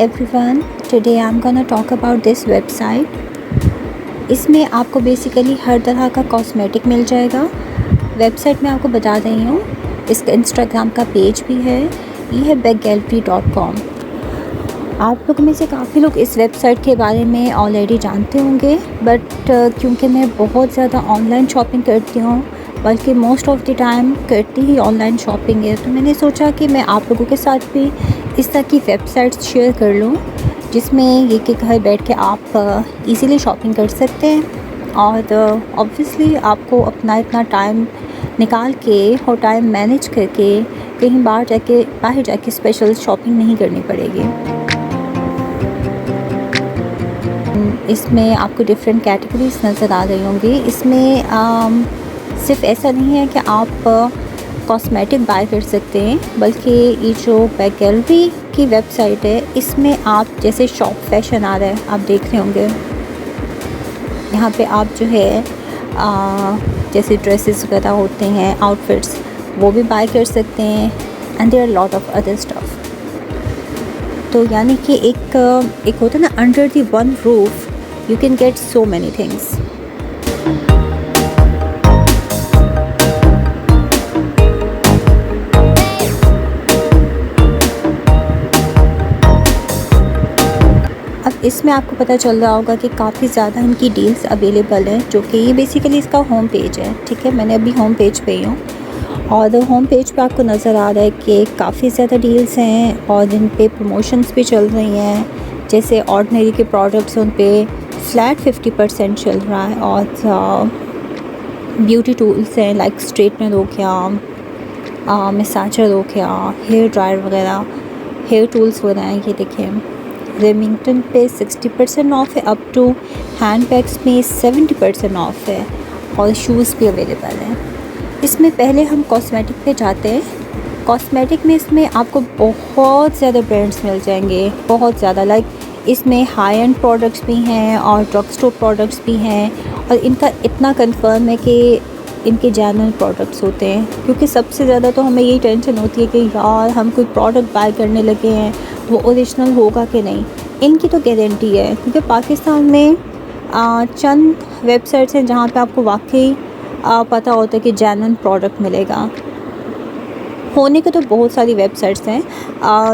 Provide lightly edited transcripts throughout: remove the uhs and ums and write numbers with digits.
everyone, today I'm gonna talk about this website. इसमें आपको basically हर तरह का कॉस्मेटिक मिल जाएगा। वेबसाइट में आपको बता रही हूँ, इसका इंस्टाग्राम का पेज भी है, ये है beggallery.com। आप लोग में से काफ़ी लोग इस वेबसाइट के बारे में ऑलरेडी जानते होंगे, बट क्योंकि मैं बहुत ज़्यादा ऑनलाइन शॉपिंग करती हूँ, बल्कि मोस्ट ऑफ़ द टाइम करती ही ऑनलाइन शॉपिंग है, तो मैंने सोचा कि मैं आप लोगों के साथ भी इस तरह की वेबसाइट्स शेयर कर लूँ जिसमें ये कि घर बैठ के आप इजीली शॉपिंग कर सकते हैं। और ऑब्वियसली आपको अपना इतना टाइम निकाल के और टाइम मैनेज करके कहीं बाहर जाके स्पेशल शॉपिंग नहीं करनी पड़ेगी। इसमें आपको डिफरेंट कैटेगरीज नज़र आ रही होंगी। इसमें सिर्फ ऐसा नहीं है कि आप कॉस्मेटिक बाय कर सकते हैं, बल्कि ये जो बेगैलरी की वेबसाइट है, इसमें आप जैसे शॉप फैशन आ रहा है, आप देख रहे होंगे, यहाँ पे आप जो है जैसे ड्रेसेस वगैरह होते हैं, आउटफिट्स, वो भी बाय कर सकते हैं। And there are lot of other stuff. तो यानी कि एक होता है ना, under the one roof you can get so many things. अब इसमें आपको पता चल रहा होगा कि काफ़ी ज़्यादा इनकी डील्स अवेलेबल हैं, जो कि ये बेसिकली इसका होम पेज है। ठीक है, मैंने अभी होम पेज पे ही हूँ और होम पेज पे आपको नज़र आ रहा है कि काफ़ी ज़्यादा डील्स हैं और इन पे प्रमोशंस भी चल रही हैं। जैसे ऑर्डिनरी के प्रोडक्ट्स उन पे फ्लैट 50% चल रहा है, और ब्यूटी टूल्स हैं लाइक स्ट्रेटनर हो गया, मसाजर हो गया, हेयर ड्रायर वगैरह, हेयर टूल्स वगैरह हैं। ये देखें, रेमिंगटन पे 60% ऑफ है, अप टू हैंड बैग्स में 70% ऑफ है, और शूज़ भी अवेलेबल हैं। इसमें पहले हम कॉस्मेटिक पे जाते हैं। कॉस्मेटिक में इसमें आपको बहुत ज़्यादा ब्रांड्स मिल जाएंगे, बहुत ज़्यादा। लाइक इसमें हाई एंड प्रोडक्ट्स भी हैं और ड्रग स्टोर प्रोडक्ट्स भी हैं, और इनका इतना कंफर्म है कि इनके जेन्युइन प्रोडक्ट्स होते हैं। क्योंकि सबसे ज़्यादा तो हमें यही टेंशन होती है कि यार हम कोई प्रोडक्ट बाय करने लगे हैं, वो ओरिजिनल होगा कि नहीं। इनकी तो गारंटी है, क्योंकि पाकिस्तान में चंद वेबसाइट्स हैं जहाँ पे आपको वाकई पता होता है कि जेन्युइन प्रोडक्ट मिलेगा। होने को तो बहुत सारी वेबसाइट्स हैं,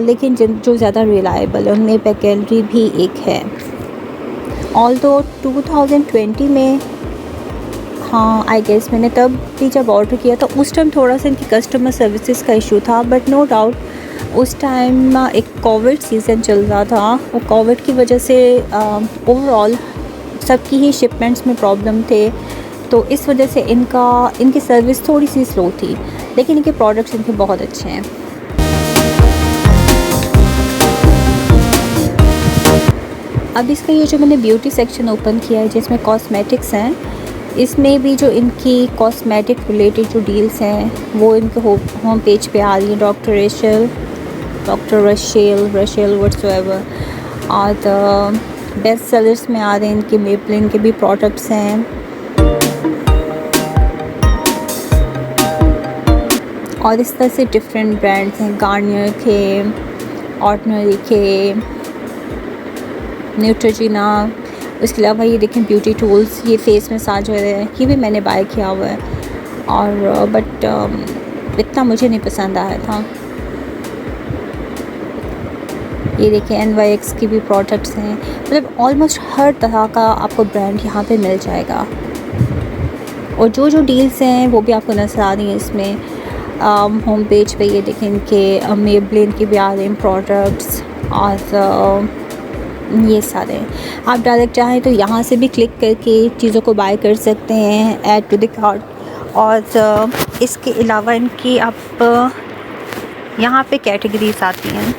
लेकिन जो ज़्यादा रिलायबल है उनमें बेगैलरी भी एक है। ऑल्दो 2020 में, हाँ आई गेस मैंने तब भी जब ऑर्डर किया था, उस टाइम थोड़ा सा इनकी कस्टमर सर्विसेज का इशू था, बट नो डाउट उस टाइम एक कोविड सीज़न चल रहा था, और कोविड की वजह से ओवरऑल सबकी ही शिपमेंट्स में प्रॉब्लम थे, तो इस वजह से इनकी सर्विस थोड़ी सी स्लो थी, लेकिन इनके प्रोडक्ट्स इनके बहुत अच्छे हैं। अब इसका ये जो मैंने ब्यूटी सेक्शन ओपन किया है जिसमें कॉस्मेटिक्स हैं, इसमें भी जो इनकी कॉस्मेटिक रिलेटेड जो डील्स हैं वो इनके होम पेज पे आ रही हैं। डॉक्टर रशेल व्हाट्सएवर, और बेस्ट सेलर्स में आ रहे हैं इनके मेबलिन के भी प्रोडक्ट्स हैं, और इस तरह से डिफरेंट ब्रांड्स हैं, गार्नियर के, ऑर्डिनरी के, न्यूट्रोजिना। उसके अलावा ये देखें ब्यूटी टूल्स, ये फेस मसाजर है, ये भी मैंने बाय किया हुआ है, और बट इतना मुझे नहीं पसंद आया था। ये देखें NYX की भी प्रोडक्ट्स हैं, मतलब ऑलमोस्ट हर तरह का आपको ब्रांड यहाँ पे मिल जाएगा। और जो डील्स हैं वो भी आपको नज़र आ रही हैं इसमें। होम पेज पे ये देखें इनके मेबलिन की भी आ रहे हैं प्रोडक्ट्स, और ये सारे आप डायरेक्ट चाहें तो यहाँ से भी क्लिक करके चीज़ों को बाय कर सकते हैं, ऐड टू द कार्ट। और इसके अलावा इनकी आप यहाँ पे कैटेगरीज आती हैं,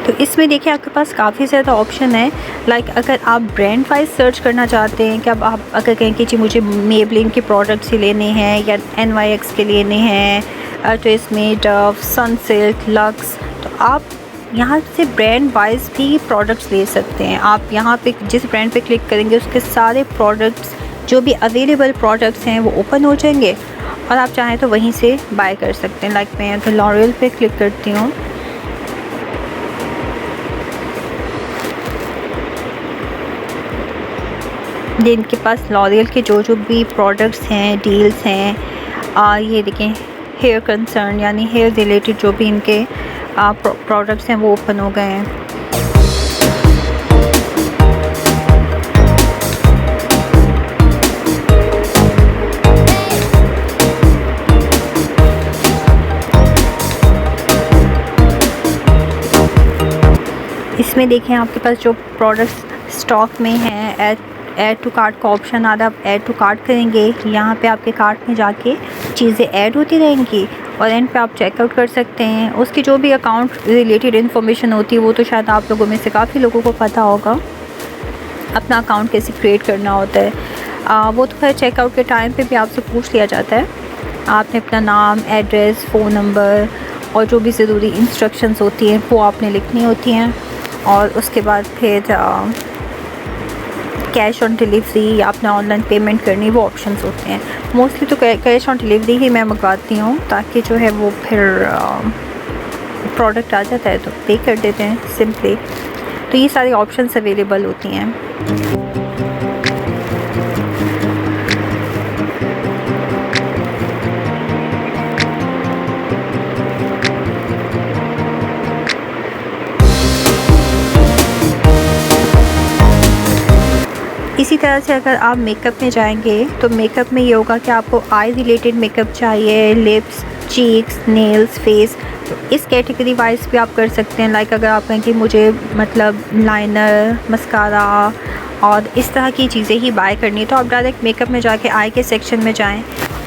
तो इसमें देखिए आपके पास काफ़ी ज़्यादा ऑप्शन है। लाइक अगर आप ब्रांड वाइज सर्च करना चाहते हैं कि अब आप अगर कहें कि जी मुझे मेबलिन के प्रोडक्ट्स ही लेने हैं या NYX के लेने हैं, ट्रेसमे, डव, सनसिल्क, लक्स, तो आप यहाँ से ब्रांड वाइज भी प्रोडक्ट्स ले सकते हैं। आप यहाँ पे जिस ब्रांड पे क्लिक करेंगे उसके सारे प्रोडक्ट्स जो भी अवेलेबल प्रोडक्ट्स हैं वो ओपन हो जाएंगे, और आप चाहें तो वहीं से बाय कर सकते हैं। लाइक मैं अगर लॉरियल पे क्लिक करती हूँ, ये इनके पास लॉरियल के जो भी प्रोडक्ट्स हैं, डील्स हैं, ये देखें हेयर कंसर्न यानी हेयर रिलेटेड जो भी इनके प्रोडक्ट्स हैं वो ओपन हो गए हैं। इसमें देखें आपके पास जो प्रोडक्ट्स स्टॉक में हैं, ऐड टू कार्ट का ऑप्शन आता है। आप ऐड टू कार्ट करेंगे, यहाँ पे आपके कार्ट में जाके चीज़ें ऐड होती रहेंगी और एंड पे आप चेकआउट कर सकते हैं। उसकी जो भी अकाउंट रिलेटेड इन्फॉर्मेशन होती है वो तो शायद आप लोगों में से काफ़ी लोगों को पता होगा, अपना अकाउंट कैसे क्रिएट करना होता है। वो तो खैर चेकआउट के टाइम पे भी आपसे पूछ लिया जाता है। आपने अपना नाम, एड्रेस, फ़ोन नंबर और जो भी ज़रूरी इंस्ट्रक्शंस होती हैं वो आपने लिखनी होती हैं और उसके बाद फिर कैश ऑन डिलीवरी या अपना ऑनलाइन पेमेंट करनी, वो ऑप्शंस होते हैं। मोस्टली तो कैश ऑन डिलीवरी ही मैं मंगवाती हूँ ताकि जो है वो फिर प्रोडक्ट आ जाता है तो पे कर देते हैं सिंपली। तो ये सारी ऑप्शंस अवेलेबल होती हैं। इसी तरह से अगर आप मेकअप में जाएंगे तो मेकअप में ये होगा कि आपको आई रिलेटेड मेकअप चाहिए, लिप्स, चीक्स, नेल्स, फेस, तो इस कैटेगरी वाइज भी आप कर सकते हैं। लाइक अगर आप कहें कि मुझे मतलब लाइनर, मस्कारा और इस तरह की चीज़ें ही बाय करनी है तो आप डायरेक्ट मेकअप में जाके आई के सेक्शन में जाएं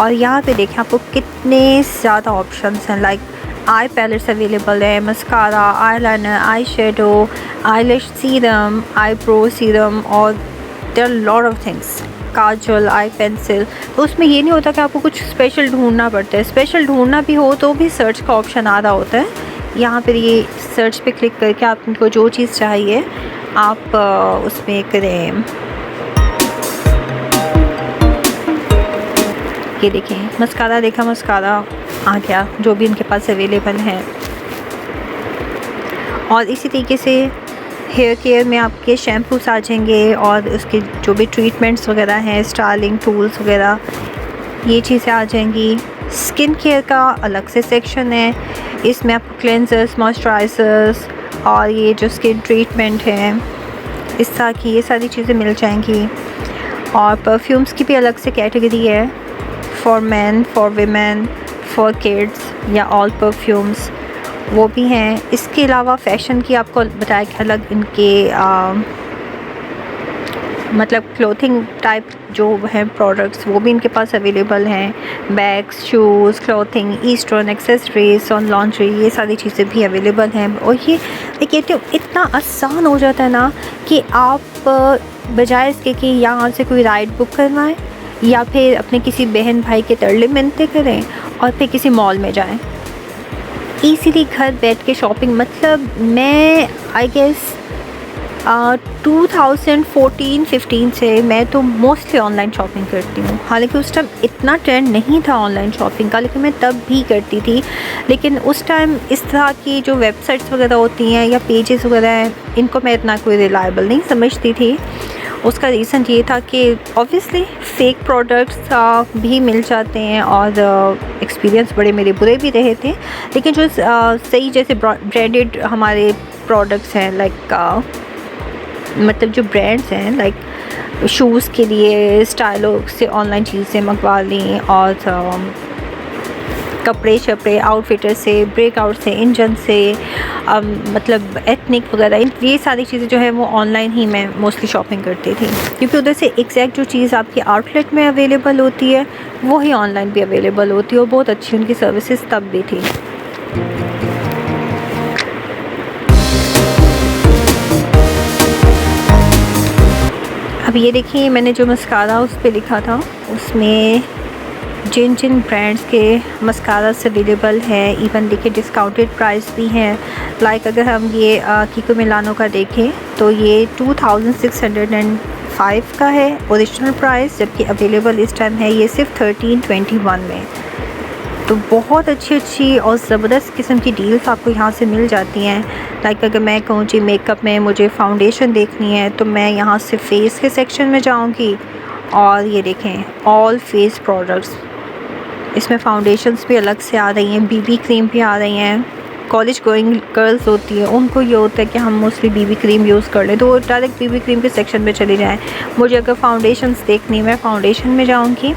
और यहाँ पे देखें आपको कितने ज़्यादा ऑप्शंस हैं। लाइक आई पैलेट्स अवेलेबल है, mascara, eyeliner, eyeshadow, eyelash serum, eyebrow serum और there are lot of things, kajal, eye pencil. तो उसमें ये नहीं होता कि आपको कुछ स्पेशल ढूंढना पड़ता है। स्पेशल ढूंढना भी हो तो भी सर्च का ऑप्शन आ रहा होता है। यहाँ पर ये सर्च पे क्लिक करके आपको जो चीज़ चाहिए आप उसमें करें। ये देखें मस्कारा, देखा मस्कारा आ गया जो भी इनके पास अवेलेबल है। और इसी तरीके से हेयर केयर में आपके शैम्पूस आ जाएंगे और उसके जो भी ट्रीटमेंट्स वगैरह हैं, स्टाइलिंग टूल्स वगैरह, ये चीज़ें आ जाएंगी। स्किन केयर का अलग से सेक्शन है, इसमें आपको क्लेंजर्स, मॉइस्चराइजर्स और ये जो स्किन ट्रीटमेंट है इस तरह की ये सारी चीज़ें मिल जाएंगी। और परफ्यूम्स की भी अलग से कैटेगरी है, for man, for women, for kids या ऑल परफ्यूम्स, वो भी हैं। इसके अलावा फ़ैशन की आपको बताया कि अलग इनके मतलब क्लोथिंग टाइप जो हैं प्रोडक्ट्स वो भी इनके पास अवेलेबल हैं। Bags, shoes, clothing, eastern accessories और लॉन्ड्री, ये सारी चीज़ें भी अवेलेबल हैं। और ये कहते हो इतना आसान हो जाता है ना कि आप बजाय इसके कि यहाँ से कोई राइड बुक करवाएं या फिर अपने किसी बहन भाई के तरले मिन्नतें करें और फिर किसी मॉल में जाएं, इसीलिए घर बैठ के शॉपिंग। मतलब मैं आई गेस 2014-15 से मैं तो मोस्टली ऑनलाइन शॉपिंग करती हूँ। हालांकि उस टाइम इतना ट्रेंड नहीं था ऑनलाइन शॉपिंग का, लेकिन मैं तब भी करती थी। लेकिन उस टाइम इस तरह की जो वेबसाइट्स वगैरह होती हैं या पेजेस वगैरह हैं, इनको मैं इतना कोई रिलायबल नहीं समझती थी। उसका रीज़न ये था कि ऑब्वियसली फ़ेक प्रोडक्ट्स भी मिल जाते हैं और एक्सपीरियंस बड़े मेरे बुरे भी रहे थे। लेकिन जो सही जैसे ब्रांडेड हमारे प्रोडक्ट्स हैं, लाइक मतलब जो ब्रांड्स हैं, लाइक शूज़ के लिए स्टाइलो से ऑनलाइन चीज़ें मंगवा ली और कपड़े शपड़े आउटफिटर से, ब्रेकआउट से, इंजन से, मतलब एथनिक वगैरह, ये सारी चीज़ें जो है वो ऑनलाइन ही मैं मोस्टली शॉपिंग करती थी, क्योंकि उधर से एग्जैक्ट जो चीज़ आपकी आउटलेट में अवेलेबल होती है वो ही ऑनलाइन भी अवेलेबल होती है और बहुत अच्छी उनकी सर्विसेज तब भी थी। अब ये देखिए मैंने जो मस्कारा उस पर लिखा था उसमें जिन जिन ब्रांड्स के मस्कारास अवेलेबल हैं, इवन देखिए डिस्काउंटेड प्राइस भी हैं। लाइक अगर हम ये कीको मिलानो का देखें तो ये 2605 का है ओरिजिनल प्राइस, जबकि अवेलेबल इस टाइम है ये सिर्फ 1321 में। तो बहुत अच्छी और ज़बरदस्त किस्म की डील्स आपको यहाँ से मिल जाती हैं। लाइक अगर मैं कहूँ जी मेकअप में मुझे फ़ाउंडेशन देखनी है तो मैं यहाँ से फ़ेस के सेक्शन में जाऊँगी और ये देखें ऑल फेस प्रोडक्ट्स, इसमें फ़ाउंडेशंस भी अलग से आ रही हैं, बीबी क्रीम भी आ रही हैं। कॉलेज गोइंग गर्ल्स होती हैं उनको ये होता है कि हम मोस्टली बीबी क्रीम यूज़ कर लें, तो वो डायरेक्ट बीबी क्रीम के सेक्शन में चली जाएँ। मुझे अगर फ़ाउंडेशंस देखनी है मैं फ़ाउंडेशन में जाऊँगी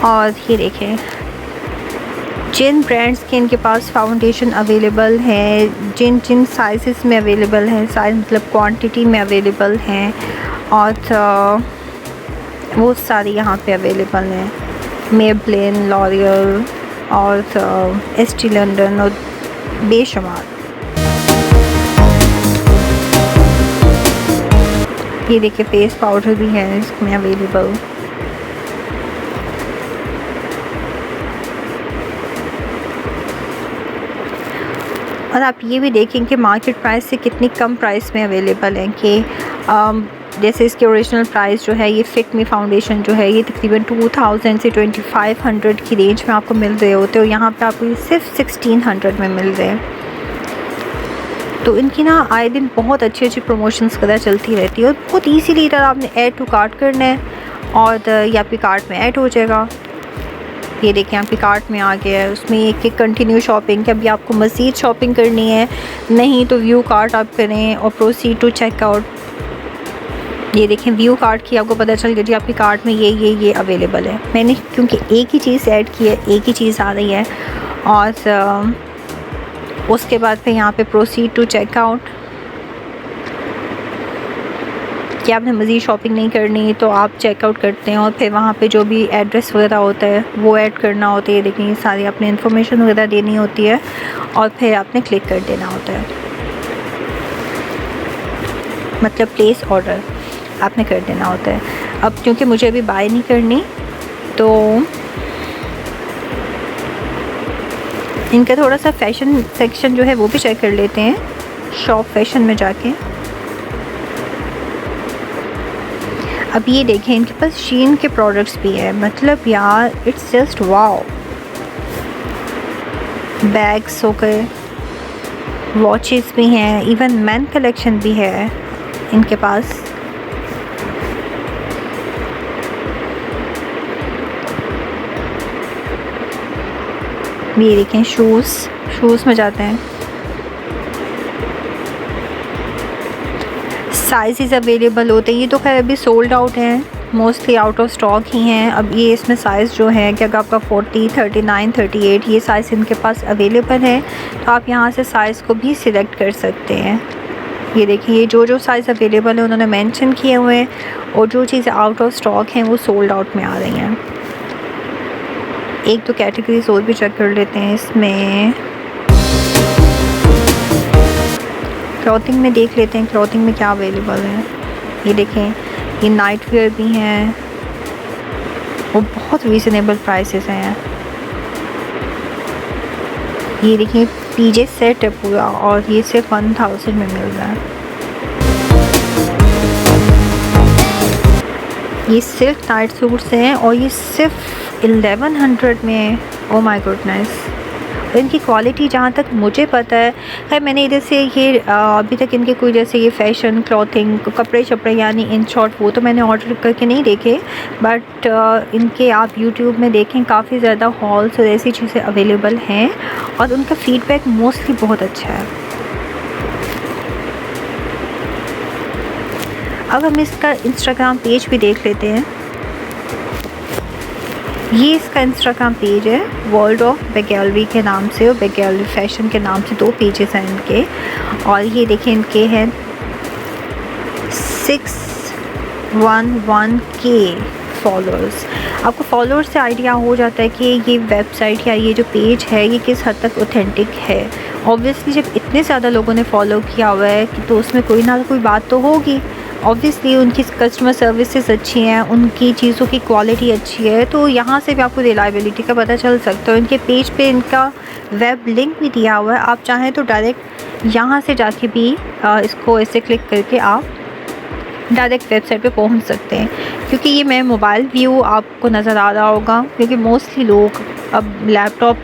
और ये देखें जिन ब्रांड्स के इनके पास फ़ाउंडेशन अवेलेबल है, जिन जिन साइज़ में अवेलेबल हैं, साइज़ मतलब क्वांटिटी में अवेलेबल हैं, और वो सारी यहाँ पे अवेलेबल हैं। मेबलिन, लॉरियल और एस्टी लंडन और बेशुमार। ये देखिए फेस पाउडर भी है इसमें अवेलेबल। और आप ये भी देखें कि मार्केट प्राइस से कितनी कम प्राइस में अवेलेबल है कि जैसे इसके ओरिजिनल प्राइस जो है ये फिट मी फाउंडेशन जो है ये तकरीबन 2000 से 2500 की रेंज में आपको मिल रहे होते हैं और यहाँ पे आपको ये सिर्फ 1600 में मिल रहे हैं। तो इनकी ना आए दिन बहुत अच्छी प्रमोशंस वगैरह चलती रहती है और बहुत ईजीली इधर आपने ऐड टू कार्ट करना है और ये आपके कार्ट में ऐड हो जाएगा। ये देखें आपके कार्ट में आ गया है, उसमें एक कंटिन्यू शॉपिंग कि अभी आपको मज़ीद शॉपिंग करनी है, नहीं तो व्यू कार्ट आप करें और प्रोसीड टू चेकआउट। ये देखें व्यू कार्ट की आपको पता चल गया जी आपके कार्ट में ये अवेलेबल है। मैंने क्योंकि एक ही चीज़ ऐड की है, एक ही चीज़ आ रही है और उसके बाद फिर यहाँ पे प्रोसीड टू चेकआउट कि आपने मज़ीद शॉपिंग नहीं करनी तो आप चेकआउट करते हैं और फिर वहाँ पे जो भी एड्रेस वगैरह होता है वो ऐड करना होता है। ये देखें सारी अपनी इन्फॉर्मेशन वगैरह देनी होती है और फिर आपने क्लिक कर देना होता है, मतलब प्लेस ऑर्डर आपने कर देना होता है। अब क्योंकि मुझे अभी बाय नहीं करनी तो इनका थोड़ा सा फैशन सेक्शन जो है वो भी चेक कर लेते हैं शॉप फैशन में जाके। अब ये देखें इनके पास शीन के प्रोडक्ट्स भी है, मतलब यार इट्स जस्ट वाओ। बैग्स हो गए, वॉचेस भी हैं, इवन मैन कलेक्शन भी है इनके पास। ये देखें शूज़ में जाते हैं, साइज़ अवेलेबल होते हैं। ये तो खैर अभी सोल्ड आउट हैं, मोस्टली आउट ऑफ स्टॉक ही हैं। अब ये इसमें साइज़ जो है कि अगर आपका 40, 39, 38 ये साइज़ इनके पास अवेलेबल है तो आप यहाँ से साइज़ को भी सिलेक्ट कर सकते हैं। ये देखिए ये जो साइज़ अवेलेबल है उन्होंने मेंशन किए हुए हैं और जो चीज़ें आउट ऑफ स्टॉक हैं वो सोल्ड आउट में आ रही हैं। एक तो कैटेगरीज और भी चेक कर लेते हैं इसमें। क्लॉथिंग में देख लेते हैं क्लॉथिंग में क्या अवेलेबल है। ये देखें ये नाइट वेयर भी हैं और बहुत रीज़नेबल प्राइसेस हैं। ये देखिए पीजे सेट है पूरा और ये सिर्फ 1000 में मिल रहा है। ये सिर्फ नाइट सूट्स हैं और ये सिर्फ 1100 में। Oh my goodness. इनकी क्वालिटी जहाँ तक मुझे पता है, खैर मैंने इधर से ये अभी तक इनके कोई जैसे ये फ़ैशन क्लॉथिंग कपड़े शपड़े यानी इन शॉर्ट वो तो मैंने ऑर्डर करके नहीं देखे, बट इनके आप यूट्यूब में देखें काफ़ी ज़्यादा हॉल्स और ऐसी चीज़ें अवेलेबल हैं और उनका फ़ीडबैक मोस्टली बहुत अच्छा है। अब हम इसका इंस्टाग्राम पेज भी देख लेते हैं। ये इसका इंस्टाग्राम पेज है वर्ल्ड ऑफ बेगैलरी के नाम से और बेगैलरी फैशन के नाम से 2 पेजेस हैं इनके। और ये देखें इनके हैं 611K फॉलोअर्स। आपको फॉलोअर्स से आइडिया हो जाता है कि ये वेबसाइट या ये जो पेज है ये किस हद तक ऑथेंटिक है। ऑब्वियसली जब इतने ज़्यादा लोगों ने फॉलो किया हुआ है कि तो उसमें कोई ना कोई बात तो होगी। ऑब्वियसली उनकी कस्टमर सर्विसेज अच्छी हैं, उनकी चीज़ों की क्वालिटी अच्छी है, तो यहाँ से भी आपको रिलायबिलिटी का पता चल सकता है। इनके पेज पे इनका वेब लिंक भी दिया हुआ है, आप चाहें तो डायरेक्ट यहाँ से जाके भी इसको ऐसे क्लिक करके आप डायरेक्ट वेबसाइट पे पहुंच सकते हैं। क्योंकि ये मैं मोबाइल व्यू आपको नज़र आ रहा होगा, क्योंकि मोस्टली लोग अब लैपटॉप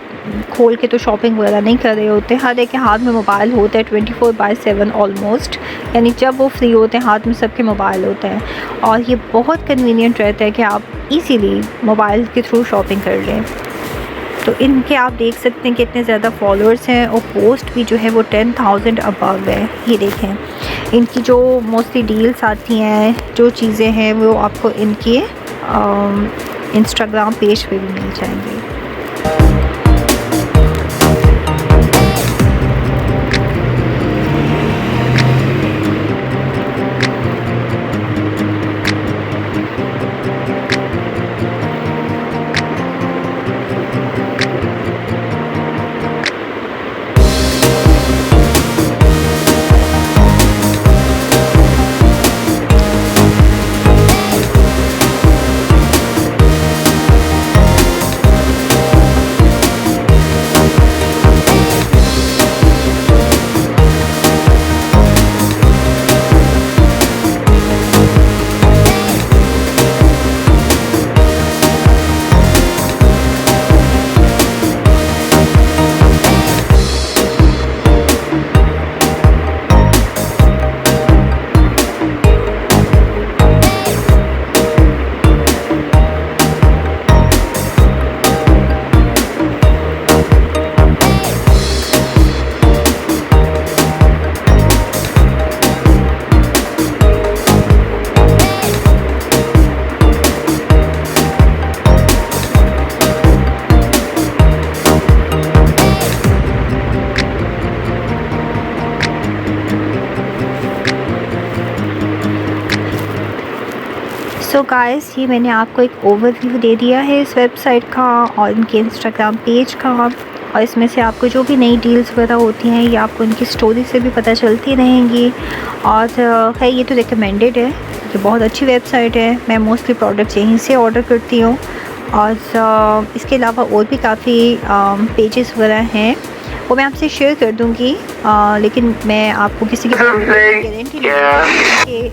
खोल के तो शॉपिंग वगैरह नहीं कर रहे होते, हर एक के हाथ में मोबाइल होता है 24/7 ऑलमोस्ट, यानी जब वो फ्री होते हैं हाथ में सबके मोबाइल होते हैं। और ये बहुत कन्वीनियंट रहता है कि आप इजीली मोबाइल के थ्रू शॉपिंग कर लें। तो इनके आप देख सकते हैं कितने ज़्यादा फॉलोअर्स हैं और पोस्ट भी जो है वो 10,000 अबव है। ये देखें इनकी जो मोस्टली डील्स आती हैं, जो चीज़ें हैं वो आपको इनके इंस्टाग्राम पेज पे भी मिल जाएंगी। सो गाइस, ये मैंने आपको एक ओवरव्यू दे दिया है इस वेबसाइट का और इनके इंस्टाग्राम पेज का। और इसमें से आपको जो भी नई डील्स वगैरह होती हैं ये आपको इनकी स्टोरी से भी पता चलती रहेंगी। और खैर ये तो रिकमेंडेड है, ये बहुत अच्छी वेबसाइट है, मैं मोस्टली प्रोडक्ट्स यहीं से ऑर्डर करती हूँ। और इसके अलावा और भी काफ़ी पेजेस वगैरह हैं, वो मैं आपसे शेयर कर दूँगी। लेकिन मैं आपको किसी की गारंटी नहीं,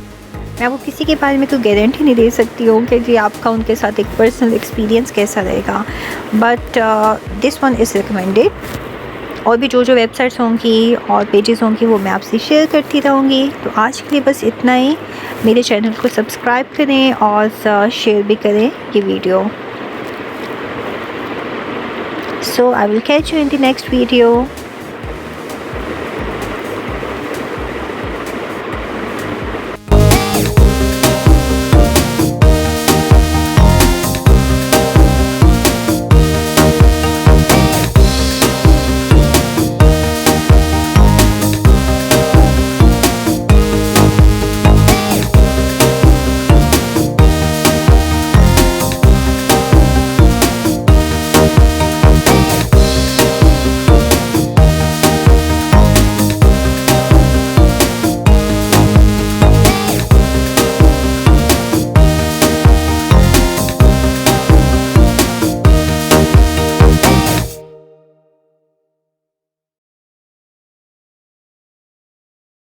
मैं आपको किसी के बारे में कोई गारंटी नहीं दे सकती हूँ कि जी आपका उनके साथ एक पर्सनल एक्सपीरियंस कैसा रहेगा। But this one is recommended. और भी जो जो वेबसाइट्स होंगी और पेजेस होंगी वो मैं आपसे शेयर करती रहूँगी। तो आज के लिए बस इतना ही। मेरे चैनल को सब्सक्राइब करें और शेयर भी करें ये video. So I will catch you in the next video.